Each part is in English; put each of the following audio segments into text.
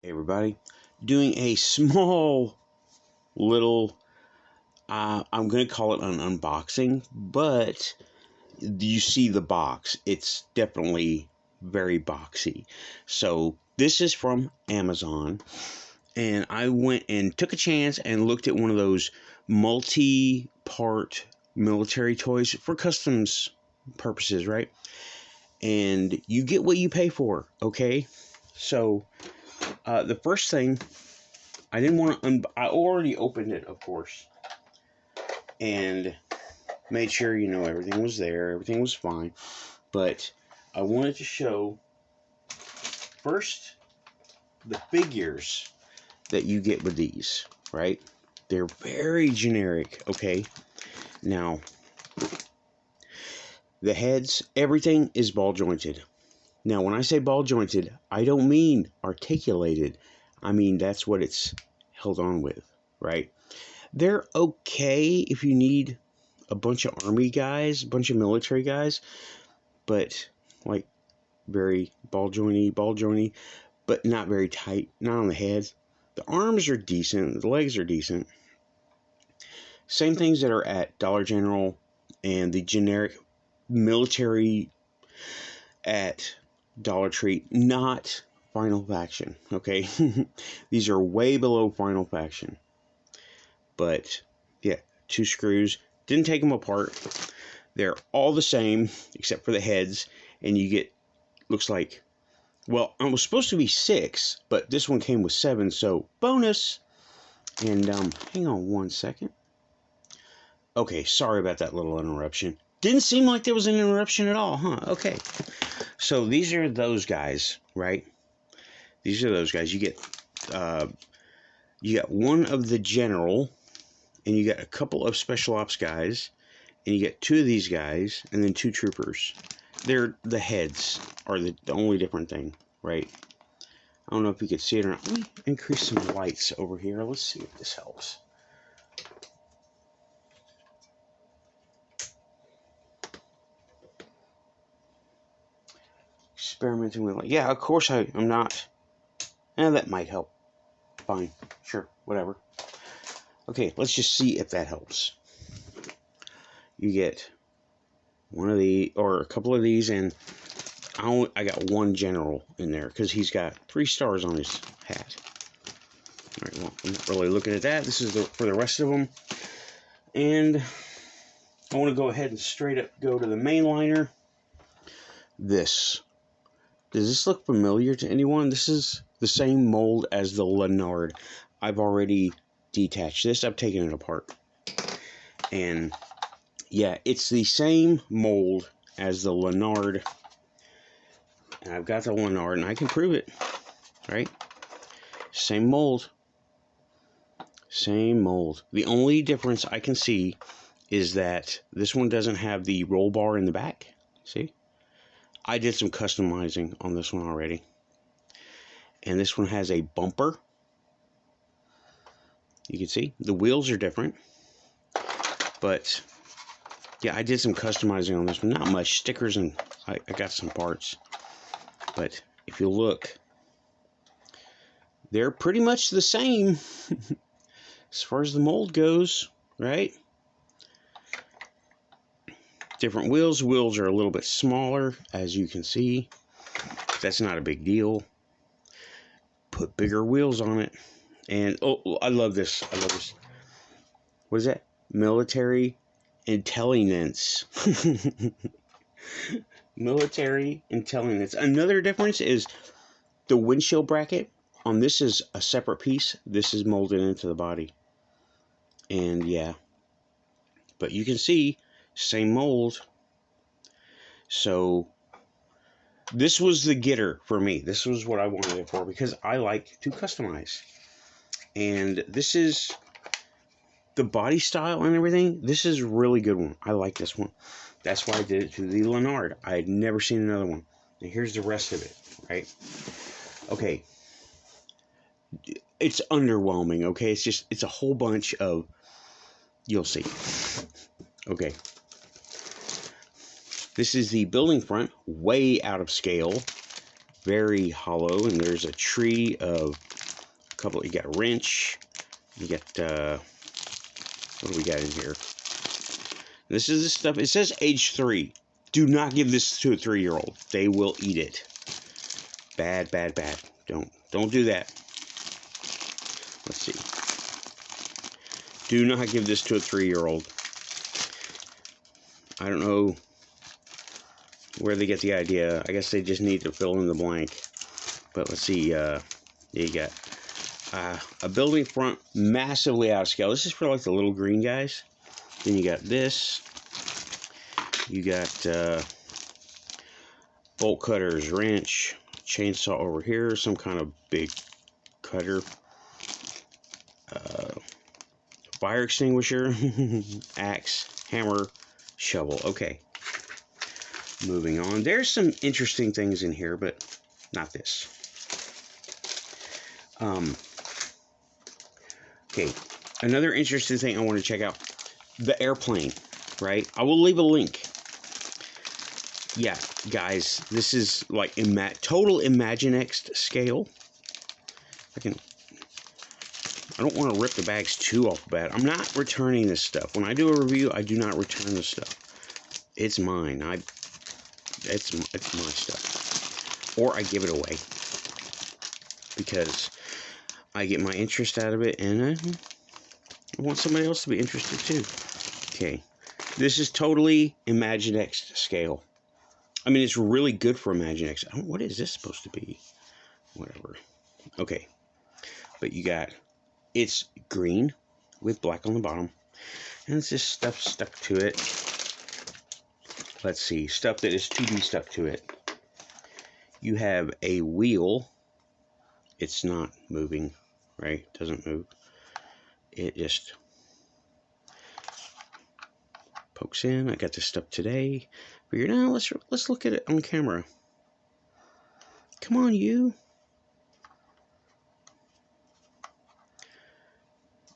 Hey everybody, doing a small little, I'm going to call it an unboxing, but you see the box. It's definitely very boxy. So this is from Amazon, and I went and took a chance and looked at one of those multi-part military toys for customs purposes, right? And you get what you pay for, okay? So the first thing, I didn't want to. I already opened it, of course, and made sure everything was there, everything was fine. But I wanted to show first the figures that you get with these. Right? They're very generic. Okay. Now the heads, everything is ball jointed. Now, when I say ball jointed, I don't mean articulated. I mean that's what it's held on with. Right? They're okay if you need a bunch of army guys, a bunch of military guys, but like very ball jointy, but not very tight, not on the heads. The arms are decent, the legs are decent. Same things that are at Dollar General and the generic military at Dollar Tree, not Final Faction, okay? These are way below Final Faction. But yeah, 2 screws. Didn't take them apart. They're all the same except for the heads, and you get, looks like, well, it was supposed to be 6, but this one came with 7, so bonus. And hang on one second. Okay, sorry about that little interruption. Didn't seem like there was an interruption at all, huh? Okay, so these are those guys, right? These are those guys. You got one of the general, and you got a couple of special ops guys, and you get 2 of these guys, and then 2 troopers. They're the heads are the only different thing, right? I don't know if you can see it or not. Let me increase some lights over here. Let's see if this helps. Experimenting with light. Yeah, of course I'm not. That might help. Fine. Sure. Whatever. Okay, let's just see if that helps. You get one of the, or a couple of these, and I got one general in there because he's got 3 stars on his hat. All right, well, I'm not really looking at that. This is for the rest of them. And I want to go ahead and straight up go to the mainliner. This. Does this look familiar to anyone? This is the same mold as the Leonard. I've already detached this. I've taken it apart. And yeah, it's the same mold as the Leonard. And I've got the Leonard, and I can prove it. Right? Same mold. Same mold. The only difference I can see is that this one doesn't have the roll bar in the back. See? I did some customizing on this one already. And this one has a bumper. You can see the wheels are different. But yeah, I did some customizing on this one. Not much. Stickers, and I got some parts. But if you look, they're pretty much the same as far as the mold goes, right? Different wheels. Wheels are a little bit smaller, as you can see. That's not a big deal. Put bigger wheels on it. And, oh, I love this. I love this. What is that? Military Intellynence. Military Intellynence. Another difference is the windshield bracket. On this is a separate piece. This is molded into the body. And, yeah. But you can see, same mold. So this was the getter for me. This was what I wanted it for, because I like to customize. And this is the body style and everything. This is a really good one. I like this one. That's why I did it to the Leonard. I had never seen another one. And here's the rest of it, right? Okay. It's underwhelming, okay? It's a whole bunch of, you'll see. Okay. This is the building front, way out of scale, very hollow, and there's a tree of couple. You got a wrench. You got what do we got in here? This is the stuff. It says age 3. Do not give this to a 3-year-old. They will eat it. Bad, bad, bad. Don't do that. Let's see. Do not give this to a 3-year-old. I don't know where they get the idea. I guess they just need to fill in the blank. But let's see. You got a building front massively out of scale. This is for like the little green guys. Then you got this. You got bolt cutters, wrench, chainsaw over here, some kind of big cutter, fire extinguisher, axe, hammer, shovel. Okay. Moving on. There's some interesting things in here, but not this. Okay. Another interesting thing I want to check out. The airplane, right? I will leave a link. Yeah, guys, this is like total Imaginext scale. I don't want to rip the bags too off the bat. I'm not returning this stuff. When I do a review, I do not return this stuff. It's mine. It's my stuff. Or I give it away. Because I get my interest out of it, and I want somebody else to be interested too. Okay. This is totally Imaginext scale. I mean, it's really good for Imaginext. What is this supposed to be? Whatever. Okay. But you got, it's green with black on the bottom. And it's just stuff stuck to it. Let's see. Stuff that is to be stuck to it. You have a wheel. It's not moving, right? It doesn't move. It just pokes in. I got this stuff today. Figured, now let's look at it on camera. Come on, you.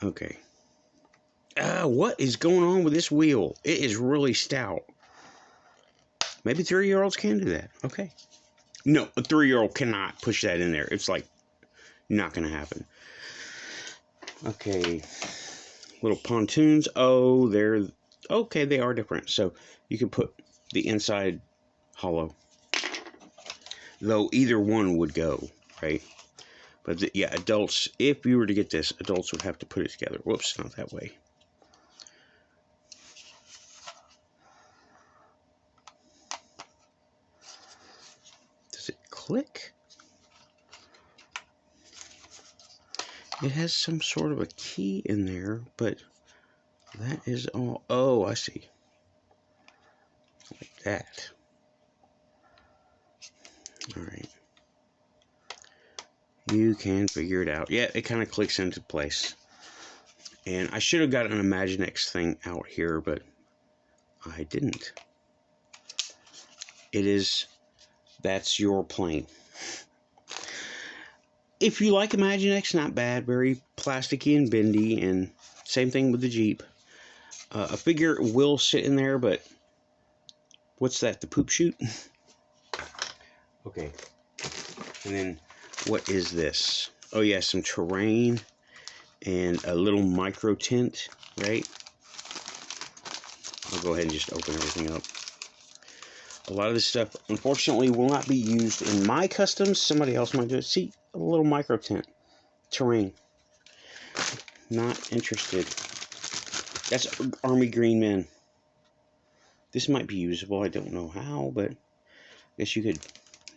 Okay. What is going on with this wheel? It is really stout. Maybe 3-year-olds can do that. Okay. No, a 3-year-old cannot push that in there. It's like not going to happen. Okay. Little pontoons. Oh, they're okay. They are different. So you can put the inside hollow. Though either one would go, right? But yeah, adults, if you were to get this, adults would have to put it together. Whoops, not that way. Does it click? It has some sort of a key in there, but that is all. Oh, I see. Like that. All right. You can figure it out. Yeah, it kind of clicks into place. And I should have got an Imaginext thing out here, but I didn't. That's your plane. If you like Imaginext, not bad. Very plasticky and bendy, and same thing with the Jeep. A figure will sit in there, but what's that, the poop chute? Okay. And then, what is this? Oh yeah, some terrain and a little micro tent, right? I'll go ahead and just open everything up. A lot of this stuff, unfortunately, will not be used in my customs. Somebody else might do it. See, a little micro tent. Terrain. Not interested. That's Army Green Men. This might be usable. I don't know how, but I guess you could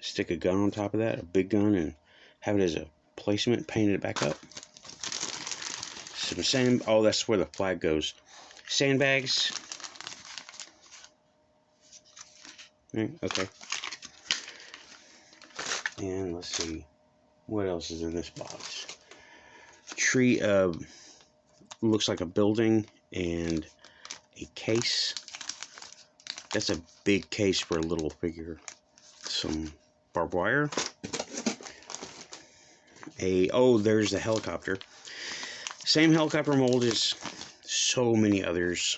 stick a gun on top of that, a big gun, and have it as a placement, paint it back up. Some sand. Oh, that's where the flag goes. Sandbags. Okay. And let's see. What else is in this box? Tree looks like a building and a case. That's a big case for a little figure. Some barbed wire. Oh, there's the helicopter. Same helicopter mold as so many others.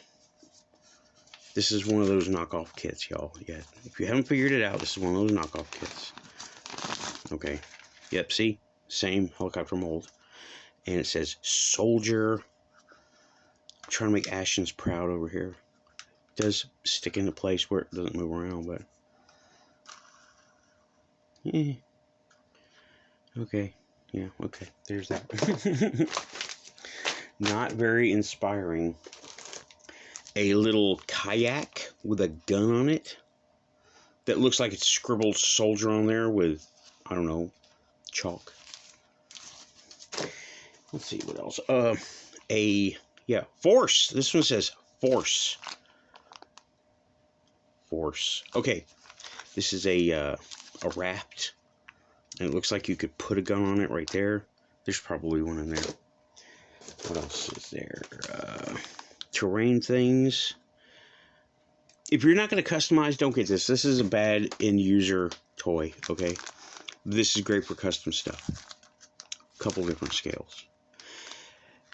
This is one of those knockoff kits, y'all. Yeah, if you haven't figured it out, this is one of those knockoff kits. Okay. Yep, see? Same helicopter mold. And it says soldier. I'm trying to make Ashton's proud over here. It does stick into place where it doesn't move around, but yeah. Okay. Yeah, okay. There's that. Not very inspiring. A little kayak with a gun on it that looks like it's scribbled soldier on there with, I don't know, chalk. Let's see what else. Force. This one says force. Force. Okay. This is a raft. And it looks like you could put a gun on it right there. There's probably one in there. What else is there? Terrain things. If you're not going to customize, don't get this. This is a bad end-user toy, okay? This is great for custom stuff. A couple different scales.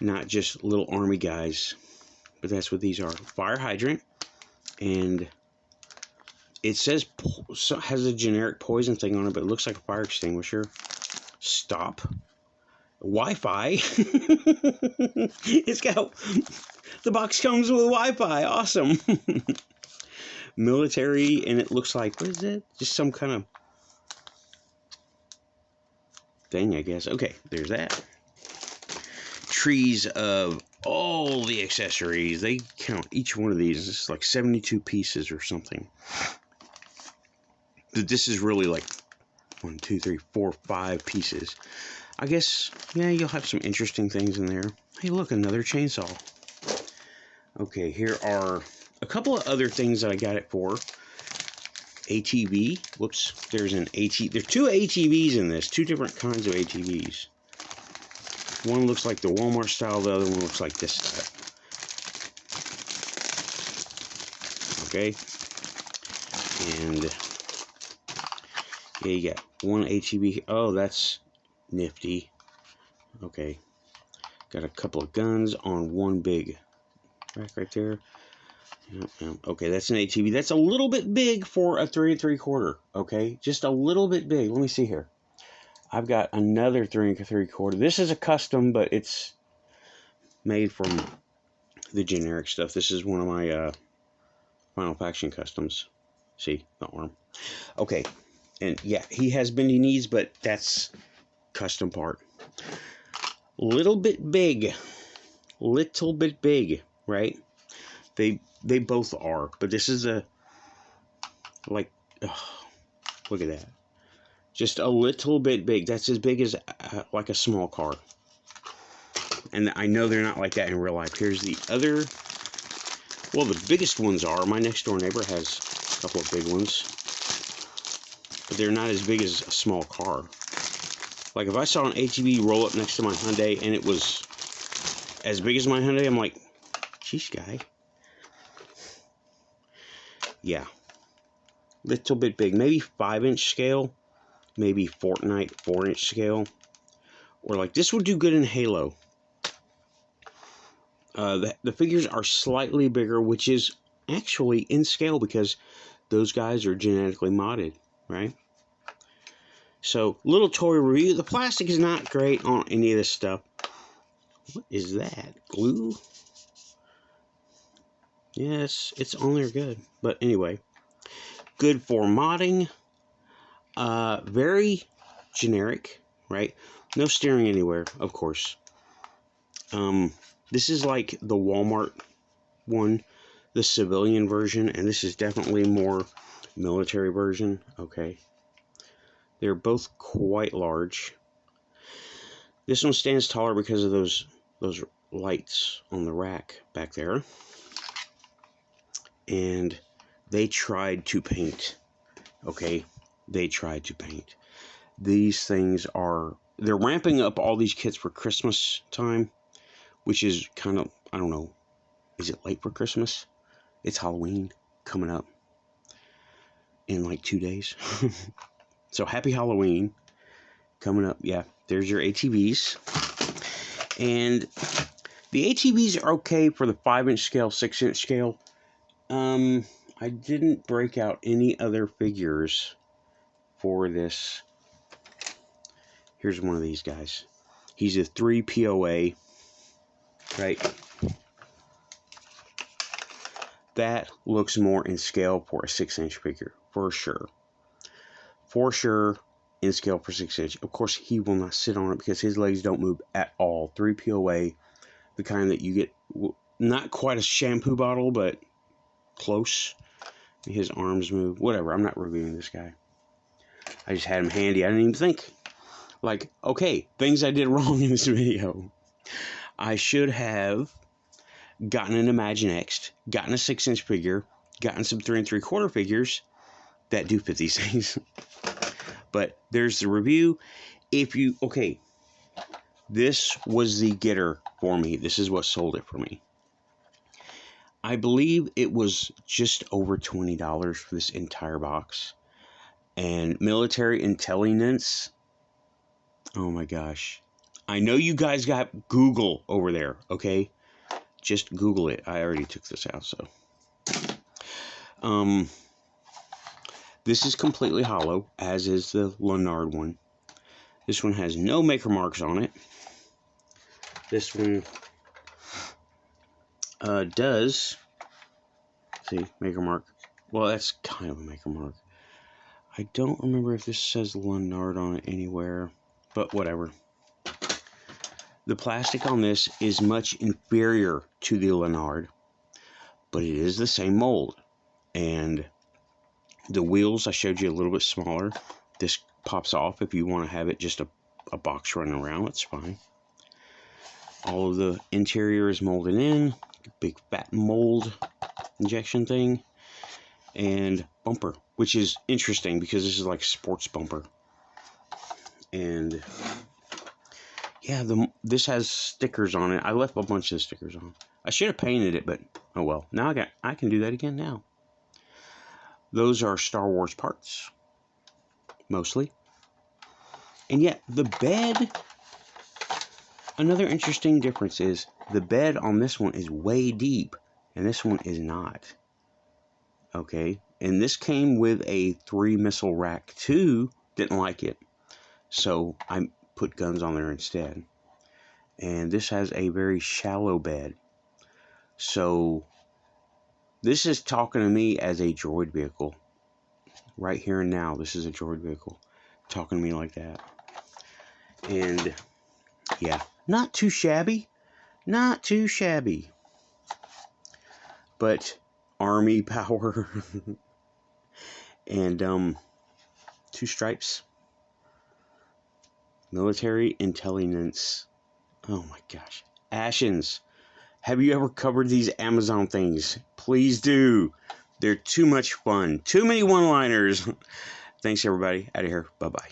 Not just little army guys, but that's what these are. Fire hydrant, and it says, has a generic poison thing on it, but it looks like a fire extinguisher. Stop. Wi-Fi. It's got, the box comes with Wi-Fi. Awesome. Military, and it looks like, what is it? Just some kind of thing, I guess. Okay, there's that. Trees of all the accessories. They count each one of these. This is like 72 pieces or something. This is really like 1, 2, 3, 4, 5 pieces. I guess, yeah, you'll have some interesting things in there. Hey, look, another chainsaw. Okay, here are a couple of other things that I got it for. ATV. Whoops. There's an ATV. There's 2 ATVs in this. 2 different kinds of ATVs. One looks like the Walmart style. The other one looks like this style. Okay. And yeah, you got one ATV. Oh, that's nifty. Okay. Got a couple of guns on one big rack right there. Okay, that's an ATV. That's a little bit big for a 3 3/4. Okay, just a little bit big. Let me see here. I've got another 3 3/4. This is a custom, but it's made from the generic stuff. This is one of my Final Faction customs. See the arm. Okay, and yeah, he has bendy knees, but that's custom part. Little bit big, right? They both are, but this is a, like, oh, look at that. Just a little bit big. That's as big as like a small car. And I know they're not like that in real life. Here's the other. Well, the biggest ones are. My next door neighbor has a couple of big ones. But they're not as big as a small car. Like if I saw an ATV roll up next to my Hyundai and it was as big as my Hyundai, I'm like, geez, guy. Yeah. Little bit big. Maybe 5-inch scale. Maybe Fortnite 4-inch scale. Or like this would do good in Halo. The figures are slightly bigger, which is actually in scale because those guys are genetically modded, right? So, little toy review. The plastic is not great on any of this stuff. What is that? Glue? Yes, it's on there good. But anyway, good for modding. Very generic, right? No steering anywhere, of course. This is like the Walmart one, the civilian version, and this is definitely more military version. Okay. They're both quite large. This one stands taller because of those lights on the rack back there. And they tried to paint. Okay, they tried to paint. These things are, they're ramping up all these kits for Christmas time, which is kind of, I don't know, is it late for Christmas? It's Halloween coming up in like 2 days. So happy Halloween coming up. Yeah, there's your ATVs. And the ATVs are okay for the 5-inch scale, 6-inch scale. I didn't break out any other figures for this. Here's one of these guys. He's a 3 POA, right? That looks more in scale for a 6-inch figure, for sure. For sure, in scale for 6-inch. Of course, he will not sit on it because his legs don't move at all. 3 POA, the kind that you get, not quite a shampoo bottle, but close. His arms move. Whatever, I'm not reviewing this guy. I just had him handy. I didn't even think. Like, okay, things I did wrong in this video. I should have gotten an Imaginext, gotten a 6-inch figure, gotten some 3 3/4 figures that do fit these things. But there's the review. Okay, this was the getter for me. This is what sold it for me. I believe it was just over $20 for this entire box. And military Intellynence. Oh my gosh. I know you guys got Google over there, okay? Just Google it. I already took this out, so. This is completely hollow, as is the Leonard one. This one has no maker marks on it. This one does. See, maker mark. Well, that's kind of a maker mark. I don't remember if this says Leonard on it anywhere, but whatever. The plastic on this is much inferior to the Leonard, but it is the same mold. And the wheels, I showed you a little bit smaller. This pops off if you want to have it just a box running around. That's fine. All of the interior is molded in. Big fat mold injection thing. And bumper, which is interesting because this is like sports bumper. And yeah, this has stickers on it. I left a bunch of stickers on. I should have painted it, but oh well. Now I can do that again now. Those are Star Wars parts, mostly. And yet, the bed, another interesting difference is the bed on this one is way deep, and this one is not. Okay, and this came with a 3 missile rack too. Didn't like it, so I put guns on there instead. And this has a very shallow bed, so this is talking to me as a droid vehicle. Right here and now, this is a droid vehicle talking to me like that. And yeah, not too shabby, not too shabby, but army power. And 2 stripes, military Intellynence. Oh my gosh, Ashens. Have you ever covered these Amazon things? Please do. They're too much fun. Too many one-liners. Thanks, everybody. Out of here. Bye-bye.